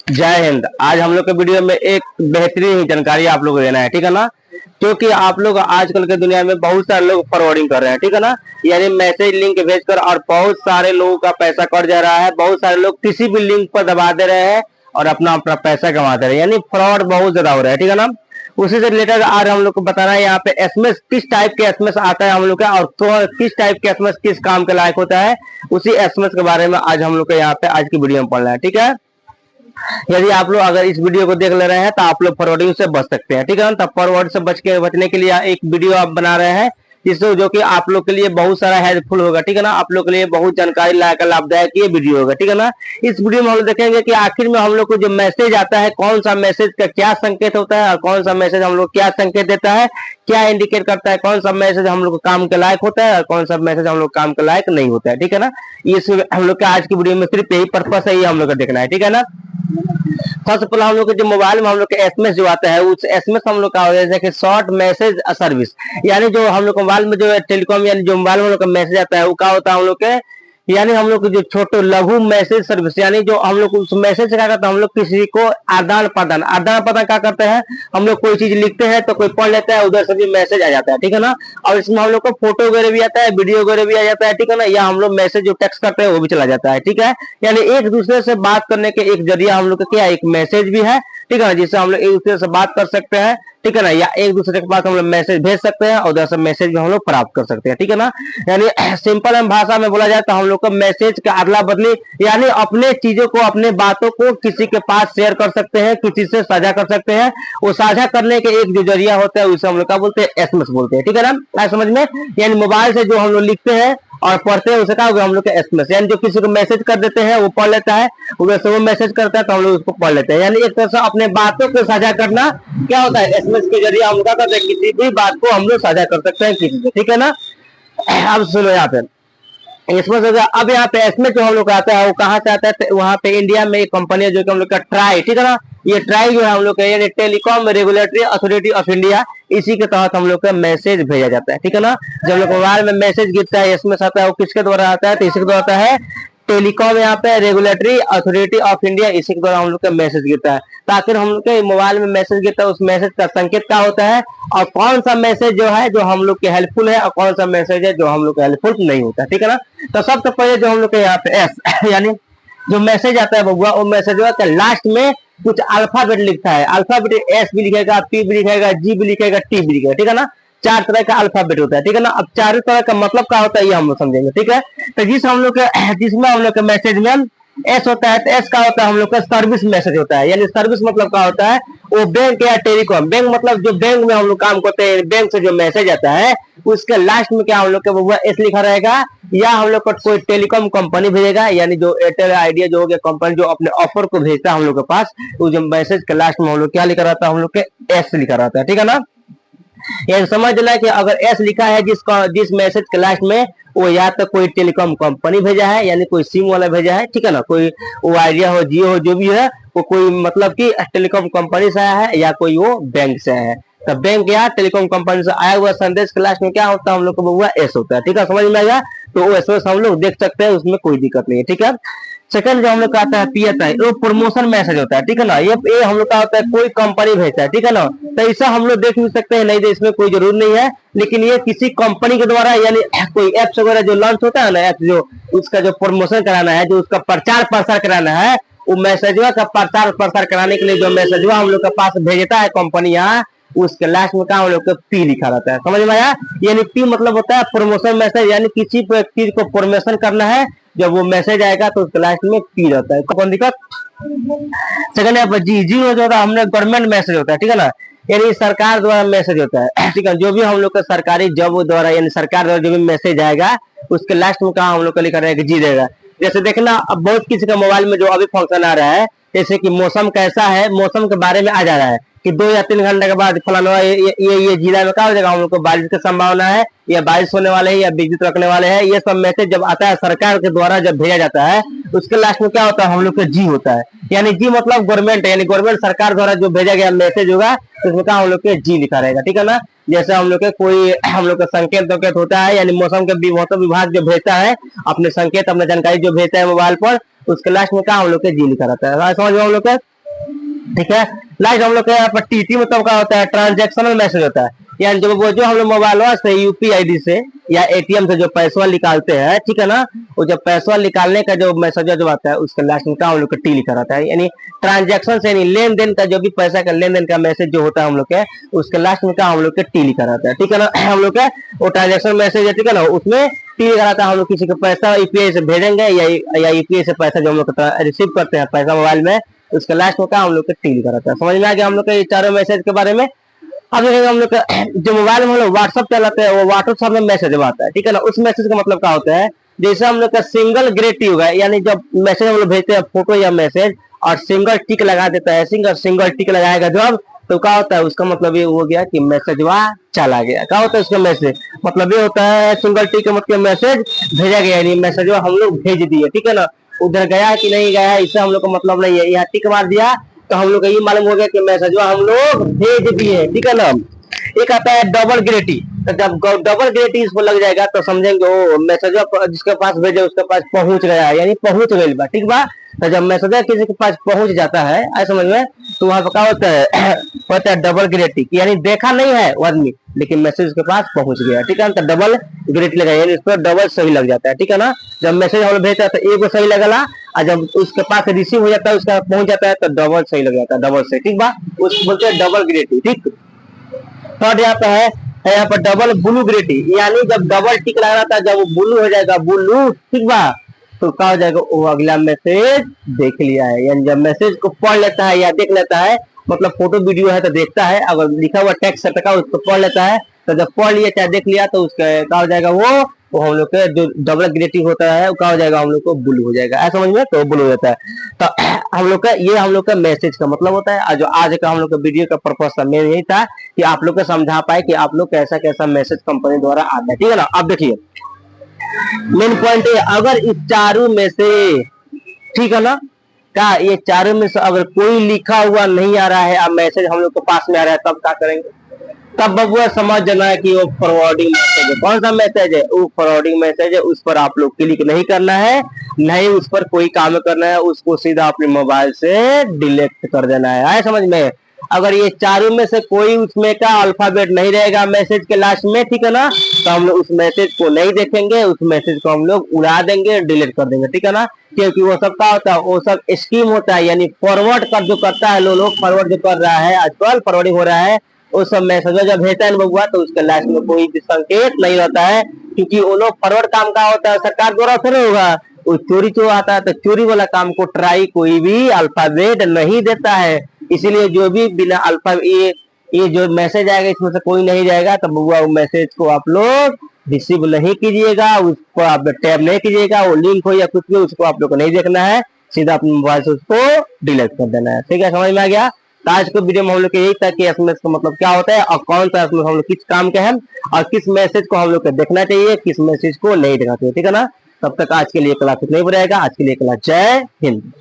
जय हिंद। आज हम लोग के वीडियो में एक बेहतरीन जानकारी आप लोग को देना है, ठीक है ना। क्योंकि आप लोग आजकल के दुनिया में बहुत सारे लोग फॉरवर्डिंग कर रहे हैं, ठीक है ना। यानी मैसेज लिंक भेजकर और बहुत सारे लोगों का पैसा कट जा रहा है। बहुत सारे लोग किसी भी लिंक पर दबा दे रहे हैं और अपना अपना पैसा कमा दे रहे हैं, यानी फ्रॉड बहुत ज्यादा हो रहा है, ठीक है ना। उसी से रिलेटेड आज हम लोग को बताना है यहाँ पे एसएमएस किस टाइप के एसएमएस आता है हम लोग का, और किस टाइप के एसएमएस किस काम के लायक होता है, उसी एसएमएस के बारे में आज हम लोग को यहाँ पे आज की वीडियो में पढ़ना है, ठीक है। यदि आप लोग अगर इस वीडियो को देख ले रहे हैं तो आप लोग फॉरवर्डिंग से बच सकते हैं, ठीक है ना। तो फॉरवर्ड से बचने के लिए एक वीडियो आप बना रहे हैं जिससे जो कि आप लोग के लिए बहुत सारा हेल्पफुल होगा, ठीक है ना। आप लोग के लिए बहुत जानकारी लाभदायक ये वीडियो होगा, ठीक है ना। इस वीडियो में हम लोग देखेंगे कि आखिर में हम लोग को जो मैसेज आता है कौन सा मैसेज का क्या संकेत होता है और कौन सा मैसेज हम लोग क्या संकेत देता है, क्या इंडिकेट करता है, कौन सा मैसेज हम लोग को काम के लायक होता है और कौन सा मैसेज हम लोग काम के लायक नहीं होता है, ठीक है ना। इस हम लोग का आज की वीडियो में सिर्फ यही पर्पस है, ये हम लोग का देखना है, ठीक है ना। सबसे पहले हम लोग के जो मोबाइल में हम लोग के एसएमएस जो आता है उस एसएमएस हम लोग का हो जैसे कि शॉर्ट मैसेज सर्विस, यानी जो हम लोग मोबाइल में जो टेलीकॉम यानी जो मोबाइल में हम लोग का मैसेज आता है वो क्या होता है हम लोग के, यानी हम लोग जो छोटे लघु मैसेज सर्विस, यानी जो हम लोग उस मैसेज क्या करते हैं, हम लोग किसी को आदान प्रदान क्या करते हैं, हम लोग कोई चीज लिखते हैं तो कोई पढ़ लेता है, उधर से भी मैसेज आ जाता है, ठीक है ना। और इसमें हम लोग को फोटो वगैरह भी आता है, वीडियो वगैरह भी आ जाता है, ठीक है ना। या हम लोग मैसेज जो टेक्स्ट करते हैं वो भी चला जाता है, ठीक है। यानी एक दूसरे से बात करने के एक जरिया हम लोग का क्या एक मैसेज भी है, ठीक है ना, जिससे हम लोग एक दूसरे से बात कर सकते हैं, ठीक है ना। या एक दूसरे के पास हम लोग मैसेज भेज सकते हैं और उधर से मैसेज भी हम लोग प्राप्त कर सकते हैं, ठीक है ना। यानी सिंपल भाषा में बोला जाए तो हम लोग को मैसेज का अदला बदली यानी अपने चीजों को अपने बातों को किसी के पास शेयर कर सकते हैं, किसी से साझा कर सकते हैं। वो साझा करने के एक जो जरिया होता है उसे हम लोग क्या बोलते हैं, एसएमएस बोलते हैं, ठीक है ना। समझ में, यानी मोबाइल से जो हम लोग लिखते हैं और पढ़ते हैं उसे क्या होगा हम लोग का एसएमएस, यानी जो किसी को मैसेज कर देते हैं वो पढ़ लेता है, उधर से वो मैसेज करता है तो हम लोग उसको पढ़ लेते हैं। यानी एक तरह से अपने बातों को साझा करना क्या होता है, एसएमएस के जरिए हम लोग क्या करते हैं, किसी भी बात को हम लोग साझा कर सकते हैं किसी से, ठीक है ना। अब सुनो यहाँ पे इसमें से अब यहाँ पे एसएमएस जो हम लोग का आता है वो कहाँ से आता है, वहाँ पे इंडिया में एक कंपनी है जो कि हम लोग का ट्राई, ठीक है ना। ये ट्राई जो है हम लोग का यानी telecom regulatory authority of India, इसी के तहत हम लोग का मैसेज भेजा जाता है, ठीक है ना। जब लोग मोबाइल में मैसेज गिरता है एसएमएस आता है वो किसके द्वारा आता है, तो इसी के द्वारा आता है टेलीकॉम यहाँ पे रेगुलेटरी अथॉरिटी ऑफ इंडिया, इसी के द्वारा हम लोग का मैसेज गिरता है। ताकि हम लोग के मोबाइल में मैसेज गिरता है उस मैसेज का संकेत क्या होता है और कौन सा मैसेज जो है जो हम लोग के हेल्पफुल है और कौन सा मैसेज है जो हम लोग के हेल्पफुल नहीं होता, ठीक है ना। तो सबसे पहले जो हम लोग के यहाँ पे एस यानी जो मैसेज आता है बबुआ वो मैसेज होता है लास्ट में कुछ अल्फाबेट लिखता है, अल्फाबेट एस भी लिखेगा, पी भी लिखेगा, जी भी लिखेगा, टी भी लिखेगा, ठीक है ना। चार तरह का अल्फाबेट होता है, ठीक है ना। अब चारों तरह का मतलब क्या होता है ये हम लोग समझेंगे, ठीक है। तो जिसमें हम लोग के मैसेज में एस होता है तो एस का होता है हम लोग का सर्विस मैसेज होता है, यानी सर्विस मतलब क्या होता है वो बैंक या टेलीकॉम, बैंक मतलब जो बैंक में हम लोग काम करते हैं बैंक से जो मैसेज आता है उसके लास्ट में क्या हम लोग का एस लिखा रहेगा, या हम लोग को कोई टेलीकॉम कंपनी भेजेगा, यानी जो एयरटेल आइडिया जो हो गया कंपनी जो अपने ऑफर को भेजता है हम लोग के पास, वो जो मैसेज के लास्ट में हम लोग क्या लिखा रहता है हम लोग के एस लिखा रहता है, ठीक है ना। ये समझ लें कि अगर एस लिखा है जिस मैसेज के लास्ट में वो या तो कोई टेलीकॉम कंपनी भेजा है यानी कोई सिम वाला भेजा है, ठीक है ना। कोई वो आइडिया हो जियो हो जो भी है वो कोई मतलब कि टेलीकॉम कंपनी से आया है या कोई वो बैंक से आया है। तो बैंक या टेलीकॉम कंपनी से आया हुआ संदेश के लास्ट में क्या होता है हम लोग को बउआ एस होता है, ठीक है। समझ में आएगा तो वो एस हम लोग देख सकते हैं, उसमें कोई दिक्कत नहीं है, ठीक है। सेकंड जो हम लोग का आता है पी आता है वो प्रमोशन मैसेज होता है, ठीक है ना। ये हम लोग का होता है कोई कंपनी भेजता है, ठीक है ना। तो ऐसा हम लोग देख भी सकते हैं, नहीं तो इसमें कोई जरूर नहीं है, लेकिन ये किसी कंपनी के द्वारा यानी कोई एप्स वगैरह जो लॉन्च होता है ना ऐप जो उसका जो प्रमोशन कराना है जो उसका प्रचार प्रसार कराना है वो मैसेजवा का प्रचार प्रसार कराने के लिए जो मैसेजवा हम लोग के पास भेजता है कंपनी यहाँ उसके लास्ट में क्या हम लोग को पी लिखा रहता है, समझ में आया। यानी पी मतलब होता है प्रमोशन मैसेज, यानी किसी चीज को प्रमोशन करना है जब वो मैसेज आएगा तो उसके लास्ट में पी रहता है, कौन दिक्कत। सेकंड यहाँ पर जी जी जो होता है हमने गवर्नमेंट मैसेज होता है, ठीक है ना। यानी सरकार द्वारा मैसेज होता है, ठीक है। जो भी हम लोग का सरकारी जॉब द्वारा यानी सरकार द्वारा जो भी मैसेज आएगा उसके लास्ट में कहा हम लोग का लिखा रहेगा जी रहेगा। जैसे देखना अब बहुत किसी का मोबाइल में जो अभी फंक्शन आ रहा है जैसे कि मौसम कैसा है, मौसम के बारे में आ जा रहा है कि 2 या 3 घंटे के बाद फलाना ये जिला में क्या हो जाएगा हम लोग को बारिश की संभावना है या बारिश होने वाले है या विद्युत रखने वाले हैं। ये सब मैसेज जब आता है सरकार के द्वारा जब भेजा जाता है उसके लास्ट में क्या होता है हम लोग का जी होता है, यानी जी मतलब गवर्नमेंट है, यानी गवर्नमेंट सरकार द्वारा जो भेजा गया मैसेज होगा उसमें क्या हम लोग के जी लिखा रहेगा, ठीक है ना। जैसे हम लोग के कोई हम लोग का संकेत होता है यानी मौसम विभाग जो भेजता है अपने संकेत अपने जानकारी जो भेजता है मोबाइल पर उसके लास्ट में क्या हम लोग के जी लिखा रहता है, समझ में हम लोग ठीक है। लाइक हम लोग के यहाँ पर टीटी मतलब क्या होता है, ट्रांजेक्शनल मैसेज होता है, यानी जो हम लोग मोबाइल से यूपीआईडी से या एटीएम से जो पैसा निकालते हैं, ठीक है ना, वो जब पैसा निकालने का जो मैसेज जो आता है उसके लास्ट में क्या हम लोग का टी लिखा रहता है, यानी ट्रांजेक्शन से यानी लेन देन का जो भी पैसा का लेन देन का मैसेज जो होता है हम लोग के, उसके लास्ट में क्या हम लोग के टी लिखा रहता है, ठीक है ना। हम लोग का वो ट्रांजेक्शन मैसेज है, ठीक है ना, उसमें टी लिखा रहता है। हम लोग किसी को पैसा यूपीआई से भेजेंगे या यूपीआई से पैसा जो हम लोग रिसीव करते हैं पैसा मोबाइल में, उसके लास्ट में क्या हम लोग का टी लिखा रहता है। समझ में आ गया हम लोग के चारों मैसेज के बारे में। अब देखेंगे हम लोग जो मोबाइल में हम लोग व्हाट्सअप चलाते हैं, वो व्हाट्सअप में मैसेज आता है, ठीक है ना। उस मैसेज का मतलब क्या होता है, जैसे हम लोग का सिंगल ग्रेटिव है, यानी जब मैसेज हम लोग भेजते हैं फोटो या मैसेज और सिंगल टिक लगा देता है, सिंगल टिक लगाएगा जब, तो क्या होता है उसका मतलब ये हो गया कि मैसेज वह चला गया। क्या होता है उसका मैसेज मतलब ये होता है, सिंगल टिक का मतलब मैसेज भेजा गया, यानी मैसेज हम लोग भेज दिए, ठीक है ना। उधर गया कि नहीं गया इससे हम लोग का मतलब नहीं है, यहाँ टिक मार दिया तो हम लोग को ये मालूम हो गया कि मैसेज हम लोग भेज दिए, ठीक है ना। एक आता है डबल ग्रेटी, तो जब डबल ग्रेटी इसको लग जाएगा तो समझेंगे वो मैसेज जिसके पास भेजे उसके पास पहुंच गया, यानी पहुंच गई बा, ठीक बा। तो जब मैसेज किसी के पास पहुंच जाता है ऐसा समझ में, तो वहां पर क्या होता है होता है डबल ग्रेटी, यानी देखा नहीं है वो आदमी लेकिन मैसेज उसके पास पहुंच गया, ठीक है ना। तो डबल ग्रेटी लगा, यानी इस पर डबल सही लग जाता है, ठीक है ना। जब मैसेज हम लोग भेजता है तो एक सही लगला, और जब उसके पास रिसीव हो जाता है उसका पहुंच जाता है तो डबल सही लग जाता है, डबल से, ठीक बा। उस बोलते हैं डबल ग्रेटी, ठीक। थर्ड यहाँ पे है यहाँ पर डबल ब्लू ग्रेटी, यानी जब डबल टिक लगा रहा था जब वो ब्लू हो जाएगा, ब्लू, ठीक बा, तो क्या हो जाएगा वो अगला मैसेज देख लिया है, यानी जब मैसेज को पढ़ लेता है या देख लेता है, मतलब फोटो वीडियो है तो देखता है, अगर लिखा हुआ टेक्स्ट है तो उसको पढ़ लेता है, तो जब पढ़ लिया चाहे देख लिया तो उसका क्या हो जाएगा वो हम लोग के जो डबल ग्रेटिंग होता है वो क्या हो जाएगा हम लोग को ब्लू हो जाएगा, ऐसा समझ में, तो ब्लू हो जाता है। तो हम लोग का ये हम लोग का मैसेज का मतलब होता है। और जो आज का हम लोग का वीडियो का पर्पस था मेन यही था कि आप लोग को समझा पाए कि आप लोग कैसा कैसा मैसेज कंपनी द्वारा आता है, ठीक है ना। अब देखिए मेन पॉइंट है, अगर इस चारों में से, ठीक है ना, क्या ये चारों में से अगर कोई लिखा हुआ नहीं आ रहा है अब मैसेज हम लोग के पास में आ रहा है तब क्या करेंगे, तब बबुआ समझ जाना है कि वो फॉरवर्डिंग मैसेज है। कौन सा मैसेज है, वो फॉरवर्डिंग मैसेज है, उस पर आप लोग क्लिक नहीं करना है, नहीं उस पर कोई काम करना है, उसको सीधा अपने मोबाइल से डिलीट कर देना है, आए समझ में। अगर ये चारों में से कोई उसमें का अल्फाबेट नहीं रहेगा मैसेज के लास्ट में, ठीक है ना, तो हम लोग उस मैसेज को नहीं देखेंगे, उस मैसेज को हम लोग उड़ा देंगे, डिलीट कर देंगे, ठीक है ना। क्योंकि वो सब क्या होता है, वो सब स्कीम होता है, यानी फॉरवर्ड कर जो करता है लोग फॉरवर्ड जो कर रहा है आजकल फॉरवर्डिंग हो रहा है, उस सब मैसेज जब भेजता है बबुआ तो उसके लास्ट में कोई भी संकेत नहीं रहता है, क्योंकि वो लोग फॉरवर्ड काम का होता है सरकार द्वारा थोड़ा होगा, वो चोरी जो आता है तो चोरी वाला काम को ट्राई कोई भी अल्फाबेट नहीं देता है। इसीलिए जो भी बिना अल्फा ये जो मैसेज आएगा इसमें से कोई नहीं जाएगा, तो बबुआ वो मैसेज को आप लोग रिसीव नहीं कीजिएगा, उसको आप टैब नहीं कीजिएगा, वो लिंक हो या कुछ भी उसको आप लोग को नहीं देखना है, सीधा अपने मोबाइल से उसको डिलीट कर देना है, ठीक है, समझ में आ गया। तो आज के वीडियो में हम लोग यही था कि एसएमएस का मतलब क्या होता है और कौन सा एसएमएस हम लोग किस काम के हैं और किस मैसेज को हम लोग को देखना चाहिए, किस मैसेज को नहीं देखना चाहिए, ठीक है ना। तब तक आज के लिए क्लास इतना ही रहेगा। आज के लिए क्लास जय हिंद।